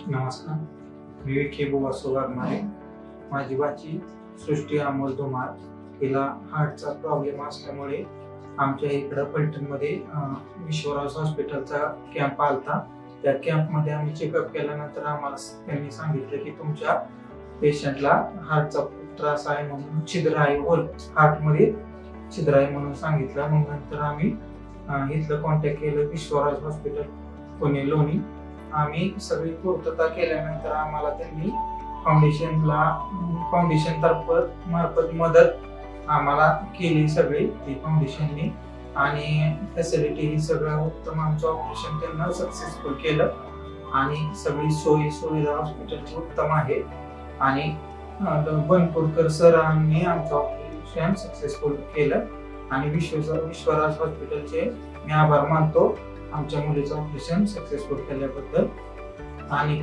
नमस्कार, मी विखे बुवासो वाघमारे. माझी बाची सृष्टी अमोल धुमाळ, तिला हार्टचा प्रॉब्लेम असल्यामुळे आमच्या इकडं पलटणमध्ये विश्वराज हॉस्पिटलचा कॅम्प आलता. त्या कॅम्पमध्ये आम्ही चेकअप केल्यानंतर आम्हाला त्यांनी सांगितलं की तुमच्या पेशंटला हार्टचा त्रास आहे, म्हणून छिद्र आहे, होल हार्टमध्ये छिद्र आहे म्हणून सांगितलं. मग नंतर आम्ही इथलं कॉन्टॅक्ट केलं विश्वराज हॉस्पिटल पुणे लोणी. आम्ही सगळी पूर्तता केल्यानंतर आम्हाला त्यांनी फाउंडेशन मार्फत मदत आम्हाला केली सगळी ती फाउंडेशननी, आणि फॅसिलिटी ही सगळं उत्तम. आमचं ऑपरेशन त्यांना सक्सेसफुल केलं आणि सगळी सोयी सुविधा हॉस्पिटलची उत्तम आहे. आणि बनपूरकर सरांनी आमचं ऑपरेशन सक्सेसफुल केलं आणि विश्वराज हॉस्पिटलचे मी आभार मानतो आमच्या मुलीचं ऑपरेशन सक्सेसफुल केल्याबद्दल. आणि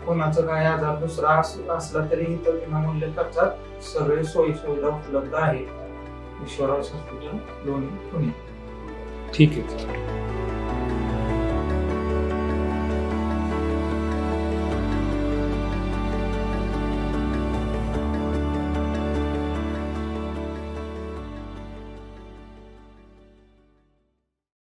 कोणाचं काय आजार दुसरा असला तरी इथं विनामूल्य खर्चात सगळे सोयी सुविधा उपलब्ध आहे विश्वराज हॉस्पिटल लोणी पुणे. ठीक आहे.